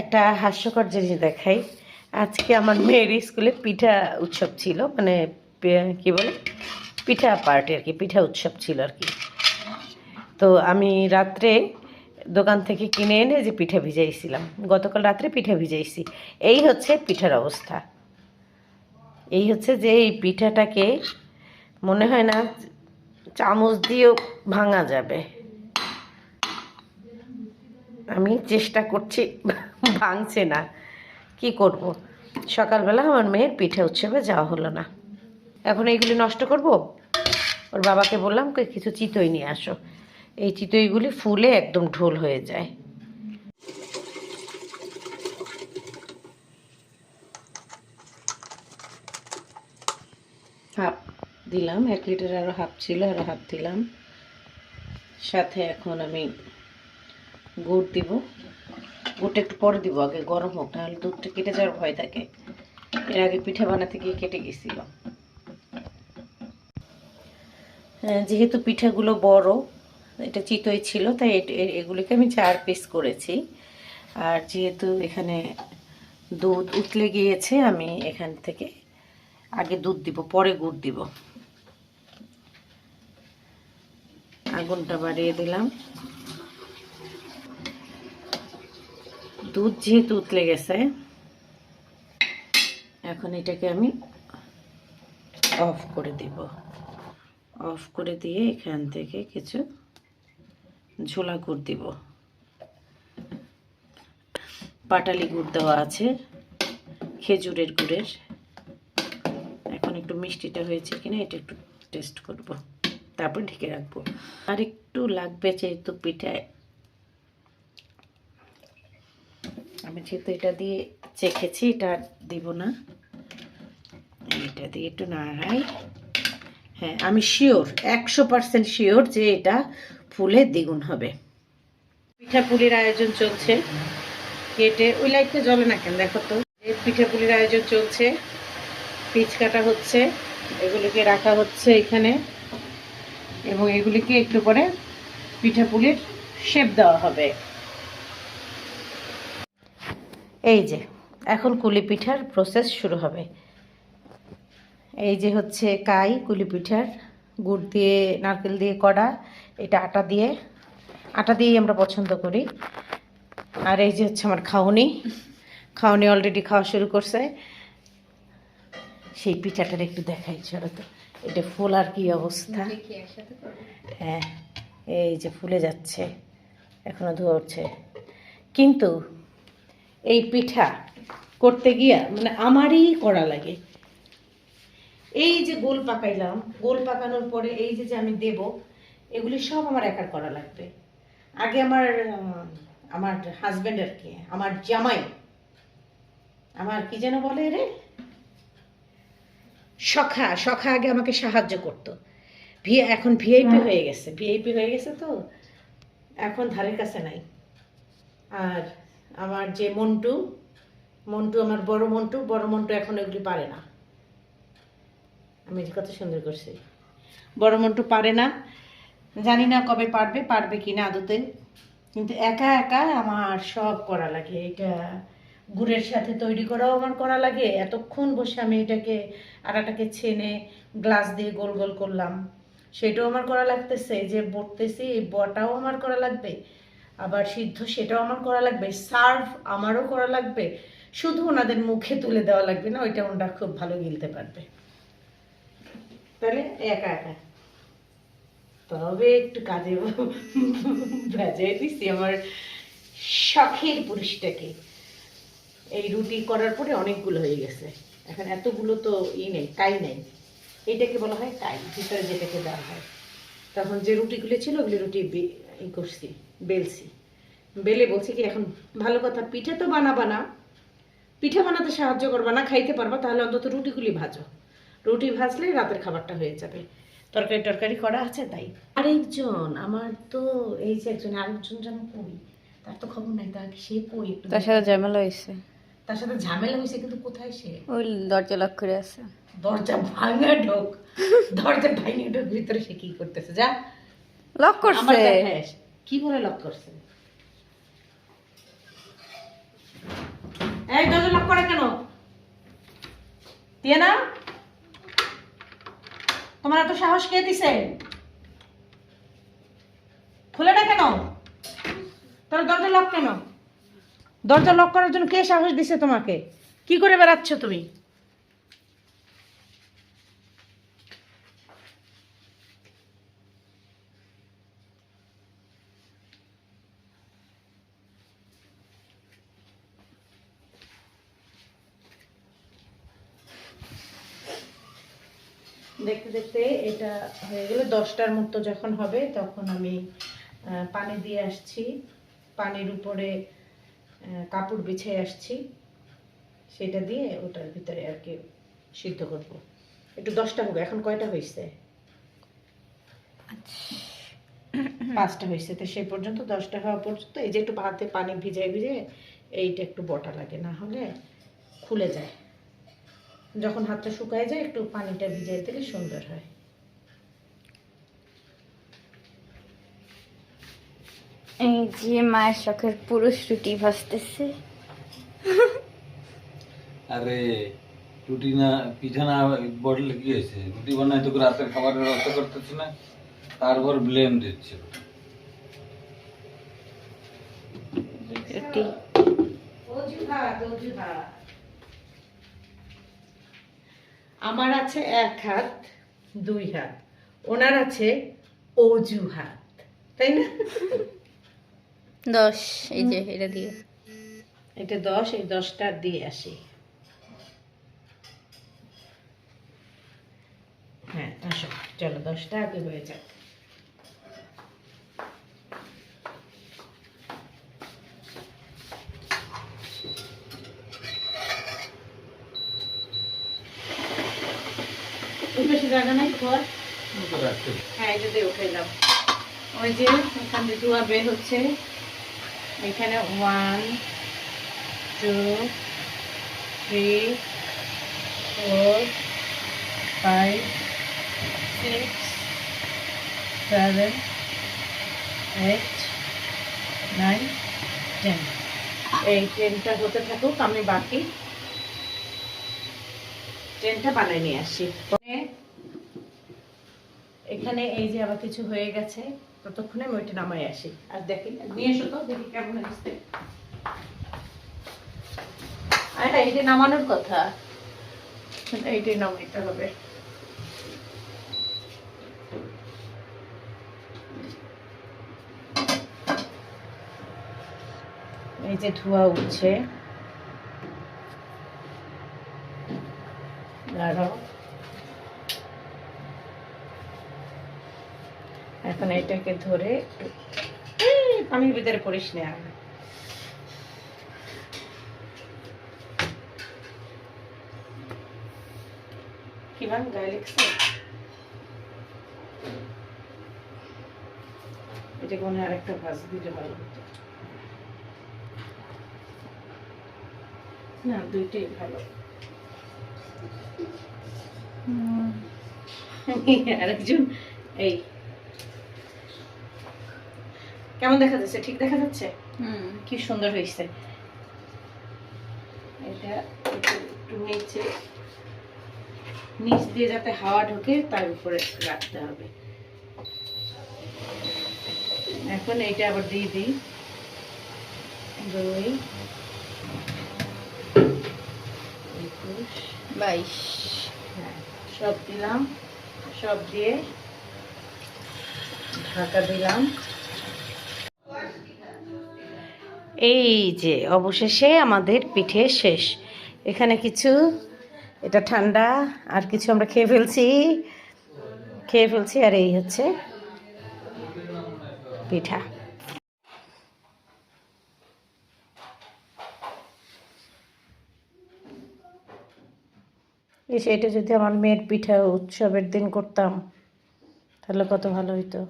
একটা হাস্যকর জিনিস দেখাই। আজকে আমার মেয়ের স্কুলে পিঠা উৎসব ছিল, মানে কি বলে পিঠা পার্টি আর কি, পিঠা উৎসব ছিল আর কি। তো আমি রাত্রে দোকান থেকে কিনে এনে যে পিঠা ভিজাইছিলাম, গতকাল রাত্রে পিঠা ভিজাইছি। এই হচ্ছে পিঠার অবস্থা। এই হচ্ছে যে এই পিঠাটাকে মনে হয় না চামচ দিয়েও ভাঙা যাবে। আমি চেষ্টা করছি, ভাঙছে না। কি করব, সকালবেলা আমার মেয়ের পিঠা উৎসবে যাওয়া হলো না। এখন এইগুলি নষ্ট করব? ওর বাবাকে বললাম কিছু চিতই নিয়ে আসো, এই চিতইগুলি ফুলে একদম ঢোল হয়ে যায়। হাফ দিলাম, 1 লিটার আরও হাফ ছিল, আরও হাফ দিলাম। সাথে এখন আমি গুড় দিব। গুড়টা একটু পরে দিব, আগে গরম হোক, নাহলে দুধটা কেটে যাওয়ার ভয় থাকে। এর আগে পিঠা বানাতে গিয়ে কেটে গেছিল। যেহেতু পিঠাগুলো বড়, এটা চিতই ছিল, তাই এগুলিকে আমি 4 পিস করেছি। আর যেহেতু এখানে দুধ উতলে গিয়েছে, আমি এখান থেকে আগে দুধ দিব, পরে গুড় দিব। আগুনটা বাড়িয়ে দিলাম। দুধ যেহেতু উতলে গেছে, এখন এটাকে আমি অফ করে দিব। অফ করে দিয়ে এখান থেকে কিছু ঝোলা গুড় দিব। পাটালি গুড় দেওয়া আছে, খেজুরের গুড়ের। এখন একটু মিষ্টিটা হয়েছে কিনা এটা একটু টেস্ট করব, তারপর ঢেকে রাখবো। আর একটু লাগবে, যেহেতু পিঠায় আমি যেহেতু এটা দিয়ে চেখেছি, এটা দিব না, এটা দিয়ে একটু নাড়াই। হ্যাঁ, আমি শিওর, 100% শিওর যে এটা ফুলে দ্বিগুণ হবে। পিঠা পুলির আয়োজন চলছে। কেটে ওই লাইটটা জ্বলে না কেন দেখো তো। পিঠা পুলির আয়োজন চলছে, পিচ কাটা হচ্ছে, এগুলিকে রাখা হচ্ছে এখানে, এবং এগুলিকে একটু করে পিঠা পুলির শেপ দেওয়া হবে। এই যে এখন কুলি পিঠার প্রসেস শুরু হবে। এই যে হচ্ছে কাই কুলি পিঠার, গুড় দিয়ে নারকেল দিয়ে করা, এটা আটা দিয়েই আমরা পছন্দ করি। আর এই যে হচ্ছে আমার খাউনি অলরেডি খাওয়া শুরু করছে। সেই পিঠাটার একটু দেখাই, চলো তো। এটা ফোলার কি অবস্থা। হ্যাঁ, এই যে ফুলে যাচ্ছে, এখনো ধরছে। কিন্তু এই পিঠা করতে গিয়া মানে আমারই করা লাগে। এই যে গোল পাকাইলাম, গোল পাকানোর পরে এই যে আমি দেব, এগুলি সব আমার একার করা লাগবে। আগে আমার হাজব্যান্ড আর কি, আমার জামাই, আমার কি যেন বলে রে, সখা আগে আমাকে সাহায্য করতো। এখন ভিআইপি হয়ে গেছে, তো এখন ধারের কাছে নাই। আর আমার যে মন্টু, আমার বড় মন্টু এখন এগুলি পারে না। আমি কত সুন্দর করছি। বড় মন্টু পারে না, জানি না কবে পারবে কিনা আদতে। কিন্তু একা একা আমার সব করা লাগে। এটা গুড়ের সাথে তৈরি করাও আমার করা লাগে, এতক্ষণ বসে আমি এটাকে আটাটাকে ছেনে গ্লাস দিয়ে গোল গোল করলাম, সেটাও আমার করা লাগতেছে। যে বটতেছি, এই বটাও আমার করা লাগবে, আবার সিদ্ধ সেটাও আমার করা লাগবে, সার্ভ আমারও করা লাগবে। শুধু ওনাদের মুখে তুলে দেওয়া লাগবে না, ওইটা ওনারা খুব ভালো গিলতে পারবে। তাহলে একা একা, তবে একটু কাজে ভেজাই দিচ্ছি আমার শখের পুরুষটাকে। এই রুটি করার পরে অনেকগুলো হয়ে গেছে, এখন এতগুলো তো নেই, কাই নেই। এইটাকে বলা হয় কাই, ভিতরে যেটাকে দেওয়া হয়। তখন যে রুটিগুলো ছিল ওগুলি রুটি করছি, বেলে বলছি কি, এখন ভালো কথা, পিঠা তো বানাবা, পিঠা বানাতে সাহায্য করবা না, খাইতে পারবা, তাহলে অন্তত রুটিগুলি ভাজো। রুটি ভাজলে রাতের খাবারটা হয়ে যাবে। তরকারি করা আছে তাই। আরেকজন আমার তো এই যে আরেকজন যেন কই, তার তো খবর নাই, তার সে কই একটু। তার সাথে ঝামেলা হয়েছে, কিন্তু কোথায় সে? ওই দরজা লক করে আছে। দরজা ভাঙা ঢোক ভিতরে সে কি করতেছে? যা লক করছে। কি বলে লক করছে? এই দরজা লক করে কেন? দিয়ে না, তোমার এত সাহস কে দিছে? খুলে না কেন? তোর দরজা লক কেন? দরজা লক করার জন্য কে সাহস দিছে তোমাকে? কি করে বেড়াচ্ছ তুমি? দেখতে দেখতে এটা হয়ে গেলে 10টার মতো যখন হবে তখন আমি পানি দিয়ে আসছি, পানির উপরে কাপড় বিছিয়ে আসছি, সেটা দিয়ে ওটার ভিতরে আর কি সিদ্ধ করব। একটু 10টা হবে। এখন কয়টা হয়েছে? 5টা হয়েছে। তো সেই পর্যন্ত 10টা হওয়া পর্যন্ত এই যে একটু হাতে পানি ভিজাই ভিজে এইটা একটু বটা লাগে, না হলে খুলে যায়। যখন হাতটা শুকায় যায় একটু পানিটা ভিজাই দিলে সুন্দর হয়। এই যে মায়ের শখের পুরুষ রুটি ভাজতেছে। আরে রুটি না পিঠা না বদলে কি হয়েছে? রুটি বানাই তোকে রাতের খাবারের ব্যবস্থা করতেছি না, তারপর ব্লেম দিচ্ছে। রুটি আমার আছে 1 হাত 2 হাত, ওনার আছে অজুহাত, তাই না? 10, এই যে এটা দিয়ে। এটা 10, এই 10টা দিয়ে আসি। হ্যাঁ আসো, চলো 10টা আগে হয়ে যাক। ওই পাশে জায়গা নাই ঘর? হ্যাঁ এটা দিয়ে উঠাইলাম। ওই যে এখান থেকে ধোয়া বের হচ্ছে, এখানে 1 2 3 4 5 6 7 8 9 10। এই 10টা হতে থাকুক, আমি বাকি 10টা বানাই নিয়ে আসি। এখানে এই যে আবার কিছু হয়ে গেছে, ততক্ষণে আমি ওইটা নামাই আসি। আর দেখি, নিয়ে এসো তো দেখি কেমন হয়েছে। আরে এইটা নামানোর কথা, এইটাই নামাইতে হবে। এই যে ধোঁয়া উঠছে, দাঁড়াও। এখন এটাকে ধরে একটু পানির ভিতরে পড়িস না। কি বান গায়ে লেগছে? এটা কোনে আরেকটা ভাজ দিতে ভালো হতো না, দুইটাই ভালো। আরেকজন এই কেমন দেখা যাচ্ছে? ঠিক দেখা যাচ্ছে? কি সুন্দর হয়েছে। এটা একটু নিচ দিয়ে যাতে হাওয়া ঢোকে তার উপরে রাখতে হবে। এখন এইটা আবার দিয়ে দিই। 2 21 22। হ্যাঁ সব দিলাম, সব দিয়ে ঢাকা দিলাম। এই যে অবশেষে আমাদের পিঠে শেষ। এখানে কিছু, এটা ঠান্ডা, আর কিছু আমরা খেয়ে ফেলছি। আর এই হচ্ছে পিঠা। এটা যদি আমার মেয়ের পিঠা উৎসবের দিন করতাম তাহলে কত ভালো হইতো।